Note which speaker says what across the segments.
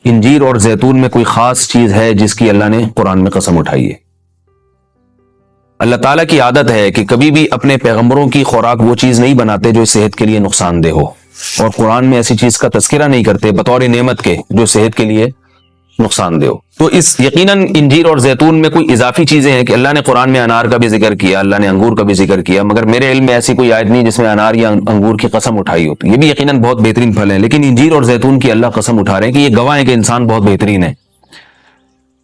Speaker 1: انجیر اور زیتون میں کوئی خاص چیز ہے جس کی اللہ نے قرآن میں قسم اٹھائی ہے؟ اللہ تعالیٰ کی عادت ہے کہ کبھی بھی اپنے پیغمبروں کی خوراک وہ چیز نہیں بناتے جو صحت کے لیے نقصان دہ ہو، اور قرآن میں ایسی چیز کا تذکرہ نہیں کرتے بطور نعمت کے جو صحت کے لیے نقصان دہ ہو۔ تو اس یقیناً انجیر اور زیتون میں کوئی اضافی چیزیں ہیں کہ اللہ نے قرآن میں انار کا بھی ذکر کیا، اللہ نے انگور کا بھی ذکر کیا، مگر میرے علم میں ایسی کوئی آیت نہیں جس میں انار یا انگور کی قسم اٹھائی ہو۔ یہ بھی یقیناً بہت بہترین پھل ہے، لیکن انجیر اور زیتون کی اللہ قسم اٹھا رہے ہیں کہ یہ گواہ ہے کہ انسان بہت بہترین ہے۔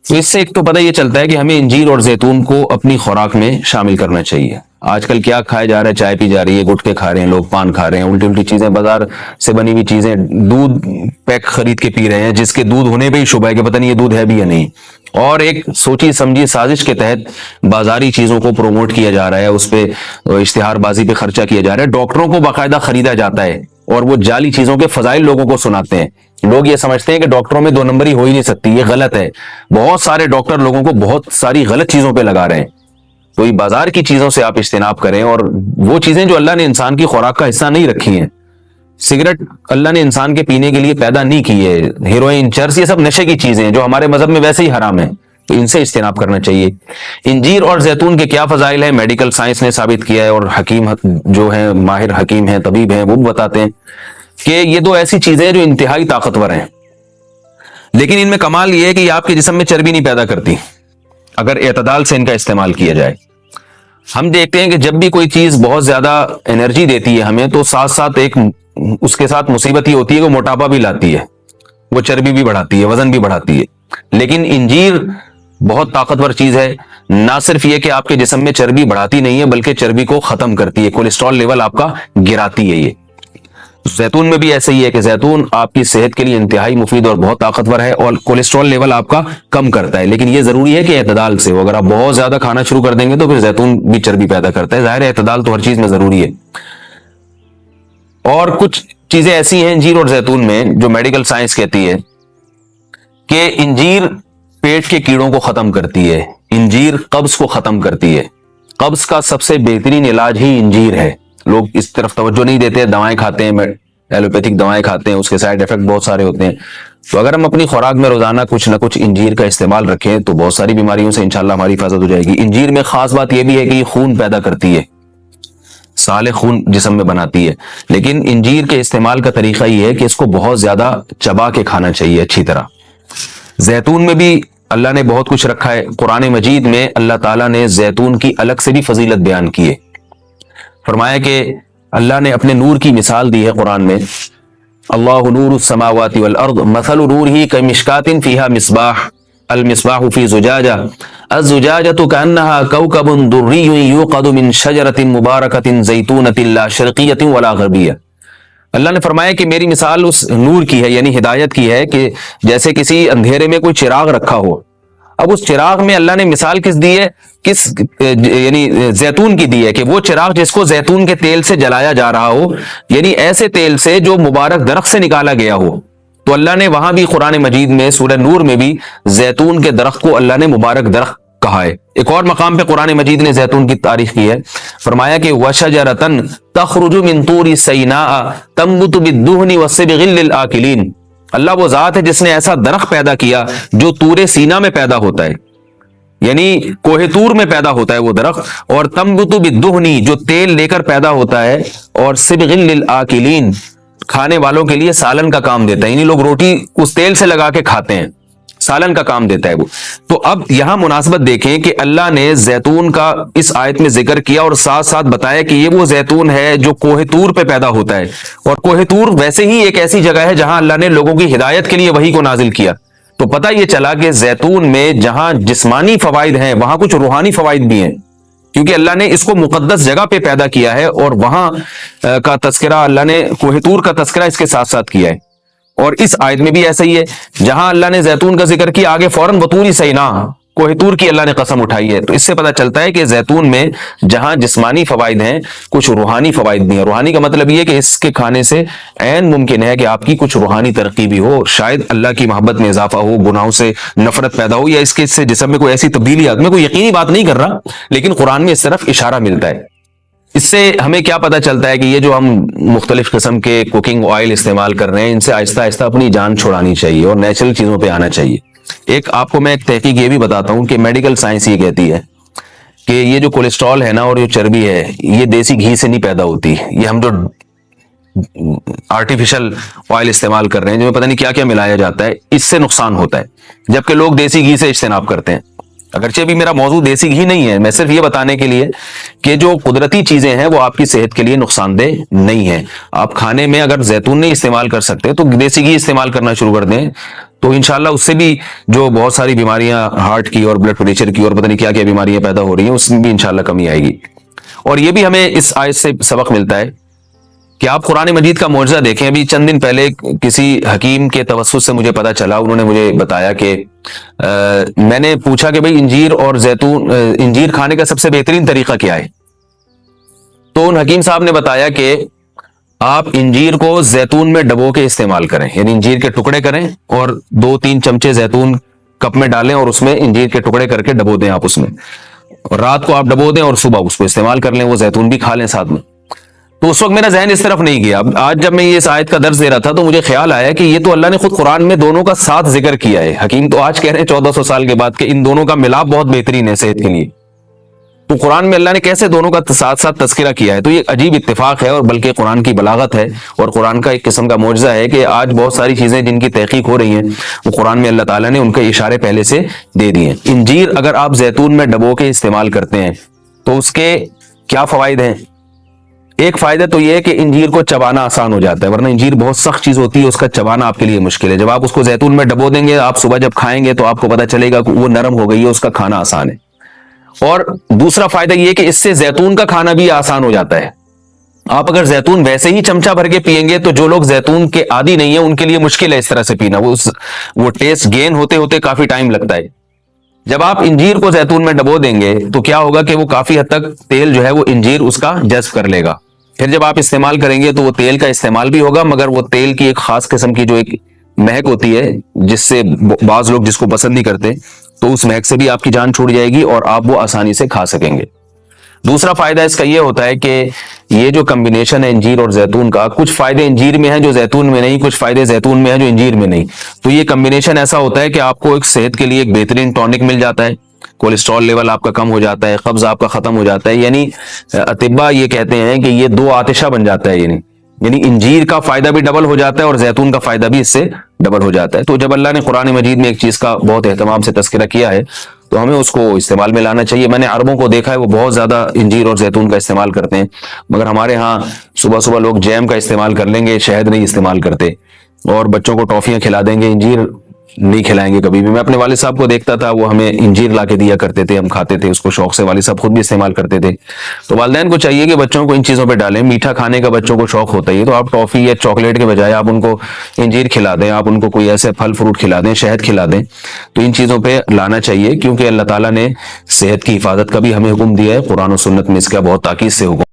Speaker 1: تو اس سے ایک تو پتہ یہ چلتا ہے کہ ہمیں انجیر اور زیتون کو اپنی خوراک میں شامل کرنا چاہیے۔ آج کل کیا کھایا جا رہا ہے؟ چائے پی جا رہی ہے، گٹکے کھا رہے ہیں لوگ، پان کھا رہے ہیں، الٹی الٹی چیزیں، بازار سے بنی ہوئی چیزیں، دودھ پیک خرید کے پی رہے ہیں جس کے دودھ ہونے پہ ہی شبہ ہے کہ پتہ نہیں یہ دودھ ہے بھی یا نہیں، اور ایک سوچی سمجھی سازش کے تحت بازاری چیزوں کو پروموٹ کیا جا رہا ہے، اس پہ اشتہار بازی پہ خرچہ کیا جا رہا ہے، ڈاکٹروں کو باقاعدہ خریدا جاتا ہے اور وہ جعلی چیزوں کے فضائل لوگوں کو سناتے ہیں۔ لوگ یہ سمجھتے ہیں کہ ڈاکٹروں میں 2 نمبری ہو ہی نہیں سکتی، یہ غلط ہے۔ بہت سارے ڈاکٹر لوگوں کو بہت ساری غلط چیزوں پہ لگا رہے ہیں۔ تو یہ بازار کی چیزوں سے آپ اجتناب کریں، اور وہ چیزیں جو اللہ نے انسان کی خوراک کا حصہ نہیں رکھی ہیں، سگریٹ اللہ نے انسان کے پینے کے لیے پیدا نہیں کی ہے، ہیروئن، چرس، یہ سب نشے کی چیزیں ہیں جو ہمارے مذہب میں ویسے ہی حرام ہیں، تو ان سے اجتناب کرنا چاہیے۔ انجیر اور زیتون کے کیا فضائل ہیں؟ میڈیکل سائنس نے ثابت کیا ہے، اور حکیم جو ہیں، ماہر حکیم ہیں، طبیب ہیں، وہ بھی بتاتے ہیں کہ یہ 2 ایسی چیزیں ہیں جو انتہائی طاقتور ہیں، لیکن ان میں کمال یہ ہے کہ یہ آپ کے جسم میں چربی نہیں پیدا کرتی اگر اعتدال سے ان کا استعمال کیا جائے۔ ہم دیکھتے ہیں کہ جب بھی کوئی چیز بہت زیادہ انرجی دیتی ہے ہمیں، تو ساتھ ساتھ ایک اس کے ساتھ مصیبت یہ ہوتی ہے کہ وہ موٹاپا بھی لاتی ہے، وہ چربی بھی بڑھاتی ہے، وزن بھی بڑھاتی ہے۔ لیکن انجیر بہت طاقتور چیز ہے، نہ صرف یہ کہ آپ کے جسم میں چربی بڑھاتی نہیں ہے بلکہ چربی کو ختم کرتی ہے، کولیسٹرول لیول آپ کا گراتی ہے۔ یہ زیتون میں بھی ایسا ہی ہے کہ زیتون آپ کی صحت کے لیے انتہائی مفید اور بہت طاقتور ہے، اور کولیسٹرول لیول آپ کا کم کرتا ہے، لیکن یہ ضروری ہے کہ اعتدال سے ہو۔ اگر آپ بہت زیادہ کھانا شروع کر دیں گے تو پھر زیتون بھی چربی پیدا کرتا ہے۔ ظاہر ہے اعتدال تو ہر چیز میں ضروری ہے۔ اور کچھ چیزیں ایسی ہیں انجیر اور زیتون میں جو میڈیکل سائنس کہتی ہے کہ انجیر پیٹ کے کیڑوں کو ختم کرتی ہے، انجیر قبض کو ختم کرتی ہے۔ قبض کا سب سے بہترین علاج ہی انجیر ہے۔ لوگ اس طرف توجہ نہیں دیتے، دوائیں کھاتے ہیں، ایلوپیتھک دوائیں کھاتے ہیں، اس کے سائیڈ ایفیکٹ بہت سارے ہوتے ہیں۔ تو اگر ہم اپنی خوراک میں روزانہ کچھ نہ کچھ انجیر کا استعمال رکھیں تو بہت ساری بیماریوں سے انشاءاللہ ہماری حفاظت ہو جائے گی۔ انجیر میں خاص بات یہ بھی ہے کہ یہ خون پیدا کرتی ہے، سالے خون جسم میں بناتی ہے، لیکن انجیر کے استعمال کا طریقہ یہ ہے کہ اس کو بہت زیادہ چبا کے کھانا چاہیے اچھی طرح۔ زیتون میں بھی اللہ نے بہت کچھ رکھا ہے۔ قرآن مجید میں اللہ تعالیٰ نے زیتون کی الگ سے بھی فضیلت بیان کی ہے۔ فرمایا کہ اللہ نے اپنے نور کی مثال دی ہے قرآن میں، اللہ نور السماوات والارض مثل نورہ کمشکات فیہا مصباح المصباح فی زجاجہ الزجاجۃ کأنہا کوکب دری یوقد من شجرۃ مبارکۃ زیتونۃ لا شرقیۃ ولا غربیہ۔ اللہ نے فرمایا کہ میری مثال اس نور کی ہے، یعنی ہدایت کی ہے، کہ جیسے کسی اندھیرے میں کوئی چراغ رکھا ہو۔ اب اس چراغ میں اللہ نے مثال کس دی ہے؟ یعنی زیتون کی دی ہے، کہ وہ چراغ جس کو زیتون کے تیل سے جلایا جا رہا ہو، یعنی ایسے تیل سے جو مبارک درخت سے نکالا گیا ہو۔ تو اللہ نے وہاں بھی قرآن مجید میں سورہ نور میں بھی زیتون کے درخت کو اللہ نے مبارک درخت کہا ہے۔ ایک اور مقام پہ قرآن مجید نے زیتون کی تعریف کی ہے، فرمایا کہ وَشَجَرَةً تَخْرُجُ مِن طُورِ سَيْنَاءَ تَنبُتُ بِالدُّهْنِ وَالصِّبْغِ لِلْآكِلِينَ۔ اللہ وہ ذات ہے جس نے ایسا درخت پیدا کیا جو طور سینا میں پیدا ہوتا ہے، یعنی کوہ طور میں پیدا ہوتا ہے وہ درخت، اور تنبت بالدہن جو تیل لے کر پیدا ہوتا ہے، اور صبغ للآکلین کھانے والوں کے لیے سالن کا کام دیتا ہے، یعنی لوگ روٹی اس تیل سے لگا کے کھاتے ہیں، سالن کا کام دیتا ہے وہ۔ تو اب یہاں مناسبت دیکھیں کہ اللہ نے زیتون کا اس آیت میں ذکر کیا اور ساتھ ساتھ بتایا کہ یہ وہ زیتون ہے جو کوہ طور پہ پیدا ہوتا ہے، اور کوہ طور ویسے ہی ایک ایسی جگہ ہے جہاں اللہ نے لوگوں کی ہدایت کے لیے وحی کو نازل کیا۔ تو پتہ یہ چلا کہ زیتون میں جہاں جسمانی فوائد ہیں وہاں کچھ روحانی فوائد بھی ہیں، کیونکہ اللہ نے اس کو مقدس جگہ پہ پیدا کیا ہے، اور وہاں کا تذکرہ اللہ نے کوہ طور کا تذکرہ اس کے ساتھ ساتھ کیا ہے۔ اور اس آیت میں بھی ایسا ہی ہے، جہاں اللہ نے زیتون کا ذکر کیا آگے فوراً بطور سینا کوہ طور کی اللہ نے قسم اٹھائی ہے۔ تو اس سے پتہ چلتا ہے کہ زیتون میں جہاں جسمانی فوائد ہیں کچھ روحانی فوائد بھی ہیں۔ روحانی کا مطلب یہ کہ اس کے کھانے سے عین ممکن ہے کہ آپ کی کچھ روحانی ترقی بھی ہو، شاید اللہ کی محبت میں اضافہ ہو، گناہوں سے نفرت پیدا ہو، یا اس سے جسم میں کوئی ایسی تبدیلی آ۔ میں کوئی یقینی بات نہیں کر رہا، لیکن قرآن میں اس طرف اشارہ ملتا ہے۔ اس سے ہمیں کیا پتہ چلتا ہے کہ یہ جو ہم مختلف قسم کے کوکنگ آئل استعمال کر رہے ہیں ان سے آہستہ آہستہ اپنی جان چھڑانی چاہیے اور نیچرل چیزوں پہ آنا چاہیے. ایک آپ کو میں ایک تحقیق یہ بھی بتاتا ہوں کہ میڈیکل سائنس یہ کہتی ہے کہ یہ جو کولیسٹرول ہے نا اور یہ چربی ہے یہ دیسی گھی سے نہیں پیدا ہوتی. یہ ہم جو آرٹیفیشل آئل استعمال کر رہے ہیں جو پتہ نہیں کیا کیا ملایا جاتا ہے اس سے نقصان ہوتا ہے, جبکہ لوگ دیسی گھی سے اجتناب کرتے ہیں. اگرچہ بھی میرا موضوع دیسی گھی نہیں ہے, میں صرف یہ بتانے کے لیے کہ جو قدرتی چیزیں ہیں وہ آپ کی صحت کے لیے نقصان دہ نہیں ہیں. آپ کھانے میں اگر زیتون نہیں استعمال کر سکتے تو دیسی گھی استعمال کرنا شروع کر دیں, تو انشاءاللہ اس سے بھی جو بہت ساری بیماریاں ہارٹ کی اور بلڈ پریشر کی اور پتہ نہیں کیا کیا بیماریاں پیدا ہو رہی ہیں اس میں بھی انشاءاللہ کمی آئے گی. اور یہ بھی ہمیں اس آیت سے سبق ملتا ہے کہ آپ قرآن مجید کا معجزہ دیکھیں. ابھی چند دن پہلے کسی حکیم کے توسط سے مجھے پتا چلا, انہوں نے مجھے بتایا کہ میں نے پوچھا کہ بھئی انجیر اور زیتون, انجیر کھانے کا سب سے بہترین طریقہ کیا ہے؟ تو ان حکیم صاحب نے بتایا کہ آپ انجیر کو زیتون میں ڈبو کے استعمال کریں, یعنی انجیر کے ٹکڑے کریں اور 2-3 چمچے زیتون کپ میں ڈالیں اور اس میں انجیر کے ٹکڑے کر کے ڈبو دیں. آپ اس میں رات کو آپ ڈبو دیں اور صبح اس کو استعمال کر لیں, وہ زیتون بھی کھا لیں ساتھ میں. تو اس وقت میرا ذہن اس طرف نہیں گیا. آج جب میں یہ اس آیت کا درس دے رہا تھا تو مجھے خیال آیا کہ یہ تو اللہ نے خود قرآن میں دونوں کا ساتھ ذکر کیا ہے. حکیم تو آج کہہ رہے ہیں 1400 سال کے بعد کہ ان دونوں کا ملاپ بہت بہترین ہے صحت کے لیے. تو قرآن میں اللہ نے کیسے دونوں کا ساتھ ساتھ تذکرہ کیا ہے؟ تو یہ عجیب اتفاق ہے اور بلکہ قرآن کی بلاغت ہے اور قرآن کا ایک قسم کا معجزہ ہے کہ آج بہت ساری چیزیں جن کی تحقیق ہو رہی ہیں وہ قرآن میں اللہ تعالیٰ نے ان کے اشارے پہلے سے دے دیے ہیں. انجیر اگر آپ زیتون میں ڈبو کے استعمال کرتے ہیں تو اس کے کیا فوائد ہیں؟ ایک فائدہ تو یہ ہے کہ انجیر کو چبانا آسان ہو جاتا ہے, ورنہ انجیر بہت سخت چیز ہوتی ہے, اس کا چبانا آپ کے لیے مشکل ہے. جب آپ اس کو زیتون میں ڈبو دیں گے, آپ صبح جب کھائیں گے تو آپ کو پتہ چلے گا کہ وہ نرم ہو گئی ہے, اس کا کھانا آسان ہے. اور دوسرا فائدہ یہ کہ اس سے زیتون کا کھانا بھی آسان ہو جاتا ہے. آپ اگر زیتون ویسے ہی چمچہ بھر کے پیئیں گے تو جو لوگ زیتون کے عادی نہیں ہیں ان کے لیے مشکل ہے اس طرح سے پینا, وہ ٹیسٹ گین ہوتے ہوتے کافی ٹائم لگتا ہے. جب آپ انجیر کو زیتون میں ڈبو دیں گے تو کیا ہوگا کہ وہ کافی حد تک تیل جو ہے وہ انجیر اس کا جذب کر لے گا. پھر جب آپ استعمال کریں گے تو وہ تیل کا استعمال بھی ہوگا, مگر وہ تیل کی ایک خاص قسم کی جو ایک مہک ہوتی ہے جس سے بعض لوگ جس کو پسند نہیں کرتے, تو اس مہک سے بھی آپ کی جان چھوٹ جائے گی اور آپ وہ آسانی سے کھا سکیں گے. دوسرا فائدہ اس کا یہ ہوتا ہے کہ یہ جو کمبینیشن ہے انجیر اور زیتون کا, کچھ فائدے انجیر میں ہیں جو زیتون میں نہیں, کچھ فائدے زیتون میں ہیں جو انجیر میں نہیں. تو یہ کمبینیشن ایسا ہوتا ہے کہ آپ کو ایک صحت کے لیے ایک بہترین ٹونک مل جاتا ہے, کولیسٹرول لیول آپ کا کم ہو جاتا ہے, قبض آپ کا ختم ہو جاتا ہے. یعنی اطباء یہ کہتے ہیں کہ یہ 2 آتشہ بن جاتا ہے. یعنی انجیر کا فائدہ بھی ڈبل ہو جاتا ہے اور زیتون کا فائدہ بھی اس سے ڈبل ہو جاتا ہے. تو جب اللہ نے قرآن مجید میں ایک چیز کا بہت اہتمام سے تذکرہ کیا ہے تو ہمیں اس کو استعمال میں لانا چاہیے. میں نے عربوں کو دیکھا ہے وہ بہت زیادہ انجیر اور زیتون کا استعمال کرتے ہیں, مگر ہمارے ہاں صبح صبح لوگ جیم کا استعمال کر لیں گے, شہد نہیں استعمال کرتے, اور بچوں کو ٹافیاں کھلا دیں گے, انجیر نہیں کھلائیں گے کبھی بھی. میں اپنے والد صاحب کو دیکھتا تھا, وہ ہمیں انجیر لا کے دیا کرتے تھے, ہم کھاتے تھے اس کو شوق سے, والد صاحب خود بھی استعمال کرتے تھے. تو والدین کو چاہیے کہ بچوں کو ان چیزوں پہ ڈالیں. میٹھا کھانے کا بچوں کو شوق ہوتا ہے, تو آپ ٹافی یا چاکلیٹ کے بجائے آپ ان کو انجیر کھلا دیں, آپ ان کو کوئی ایسے پھل فروٹ کھلا دیں, شہد کھلا دیں. تو ان چیزوں پہ لانا چاہیے کیونکہ اللہ تعالیٰ نے صحت کی حفاظت کا بھی ہمیں حکم دیا ہے. قرآن و سنت میں اس کا بہت تاکید سے حکم